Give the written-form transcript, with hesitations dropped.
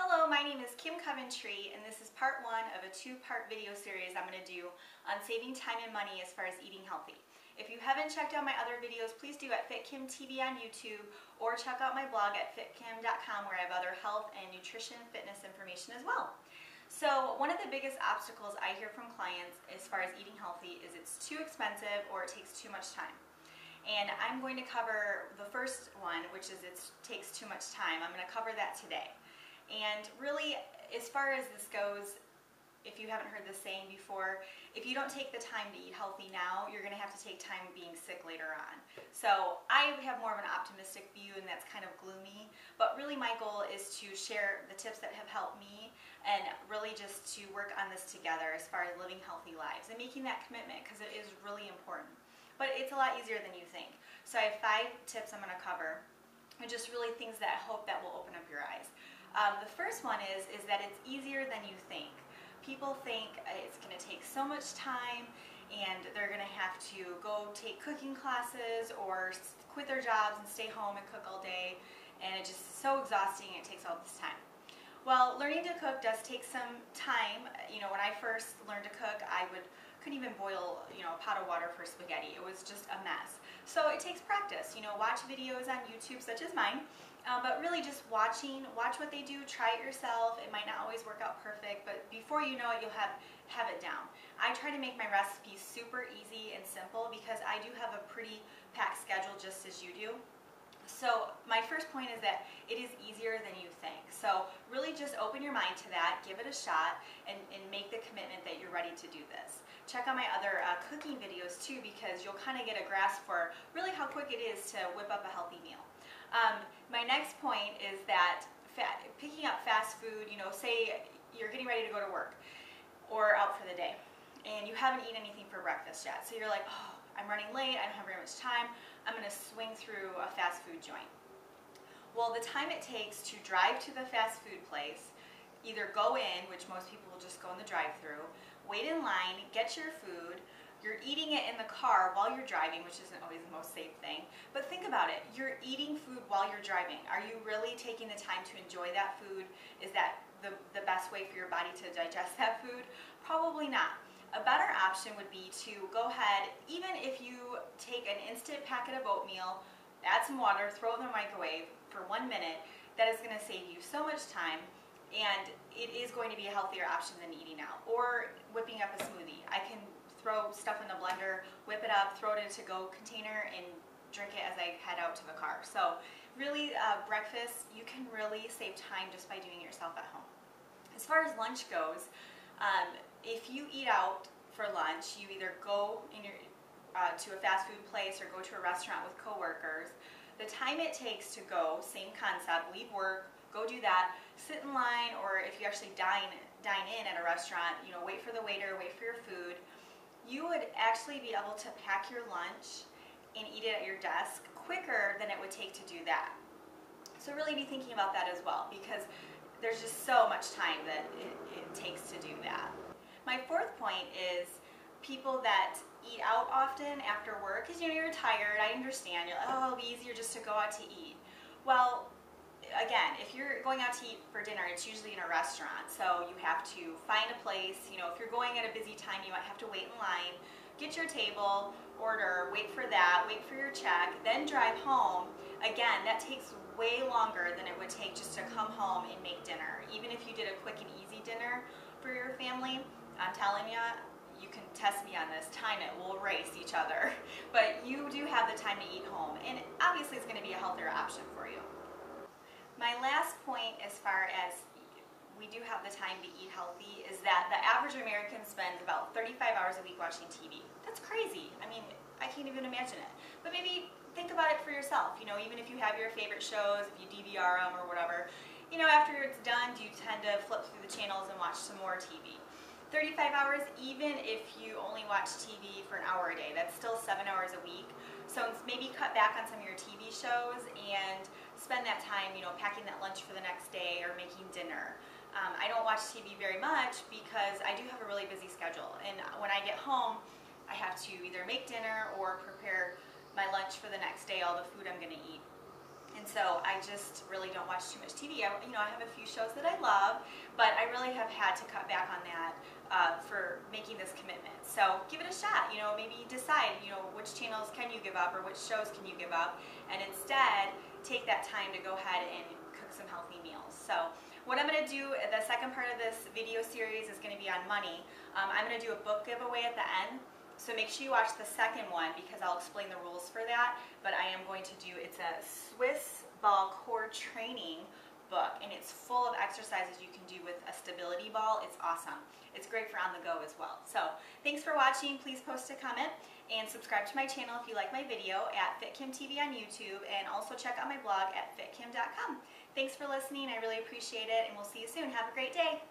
Hello, my name is Kim Coventry, and this is part one of a two-part video series I'm going to do on saving time and money as far as eating healthy. If you haven't checked out my other videos, please do at FitKimTV on YouTube, or check out my blog at fitkim.com where I have other health and nutrition fitness information as well. So one of the biggest obstacles I hear from clients as far as eating healthy is it's too expensive or it takes too much time. And I'm going to cover the first one, which is it takes too much time. I'm going to cover that today. And really, as far as this goes, if you haven't heard this saying before, if you don't take the time to eat healthy now, you're going to have to take time being sick later on. So I have more of an optimistic view, and that's kind of gloomy. But really my goal is to share the tips that have helped me and really just to work on this together as far as living healthy lives and making that commitment, because it is really important. But it's a lot easier than you think. So I have 5 tips I'm going to cover, and just really things that I hope that will open up your eyes. The first one is that it's easier than you think. People think it's going to take so much time and they're going to have to go take cooking classes or quit their jobs and stay home and cook all day, and it's just so exhausting and it takes all this time. Well, learning to cook does take some time. You know, when I first learned to cook, couldn't even boil, a pot of water for spaghetti. It was just a mess. So it takes practice. Watch videos on YouTube such as mine, but really just watch what they do, try it yourself. It might not always work out perfect, but before you know it, you'll have it down. I try to make my recipes super easy and simple because I do have a pretty packed schedule just as you do. So my first point is that it is easier than you think. So really just open your mind to that, give it a shot, and make the commitment that you're ready to do this. Check out my other cooking videos too, because you'll kind of get a grasp for really how quick it is to whip up a healthy meal. My next point is that picking up fast food, say you're getting ready to go to work or out for the day, and you haven't eaten anything for breakfast yet. So you're like, oh, I'm running late, I don't have very much time, I'm going to swing through a fast food joint. Well, the time it takes to drive to the fast food place, either go in, which most people will just go in the drive-thru, wait in line, get your food, you're eating it in the car while you're driving, which isn't always the most safe thing, but think about it, you're eating food while you're driving. Are you really taking the time to enjoy that food? Is that the best way for your body to digest that food? Probably not. A better option would be to go ahead, even if you take an instant packet of oatmeal, add some water, throw it in the microwave for 1 minute, that is going to save you so much time, and it is going to be a healthier option than eating out. Or whipping up a smoothie. I can throw stuff in a blender, whip it up, throw it in a to-go container, and drink it as I head out to the car. So really, breakfast, you can really save time just by doing it yourself at home. As far as lunch goes, if you eat out for lunch, you either go to a fast food place or go to a restaurant with coworkers. The time it takes to go, same concept, leave work, go do that, sit in line, or if you actually dine in at a restaurant, wait for the waiter, wait for your food. You would actually be able to pack your lunch and eat it at your desk quicker than it would take to do that. So really be thinking about that as well, because there's just so much time that it takes to do that. My fourth point is people that eat out often after work, because you're tired, I understand, you're like, oh, it'll be easier just to go out to eat. Well, again, if you're going out to eat for dinner, it's usually in a restaurant, so you have to find a place. If you're going at a busy time, you might have to wait in line, get your table, order, wait for that, wait for your check, then drive home. Again, that takes way longer than it would take just to come home and make dinner. Even if you did a quick and easy dinner for your family, I'm telling you, you can test me on this, time it, we'll race each other. But you do have the time to eat home, and obviously it's going to be a healthier option for you. My last point, as far as we do have the time to eat healthy, is that the average American spends about 35 hours a week watching TV. That's crazy. I mean, I can't even imagine it. But maybe think about it for yourself. Even if you have your favorite shows, if you DVR them or whatever, after it's done, do you tend to flip through the channels and watch some more TV? 35 hours, even if you only watch TV for an hour a day, that's still 7 hours a week. So maybe cut back on some of your TV shows and spend that time, packing that lunch for the next day or making dinner. I don't watch TV very much because I do have a really busy schedule, and when I get home, I have to either make dinner or prepare my lunch for the next day, all the food I'm going to eat. And so I just really don't watch too much TV. I have a few shows that I love, but I really have had to cut back on that for making this commitment. So give it a shot. Maybe decide, which channels can you give up or which shows can you give up, and instead take that time to go ahead and cook some healthy meals. So what I'm going to do, the second part of this video series is going to be on money. I'm going to do a book giveaway at the end. So make sure you watch the second one because I'll explain the rules for that. But I am going to do, it's a Swiss ball core training book, and it's full of exercises you can do with a stability ball. It's awesome. It's great for on the go as well. So thanks for watching. Please post a comment and subscribe to my channel if you like my video at FitKimTV on YouTube, and also check out my blog at fitkim.com. Thanks for listening. I really appreciate it, and we'll see you soon. Have a great day.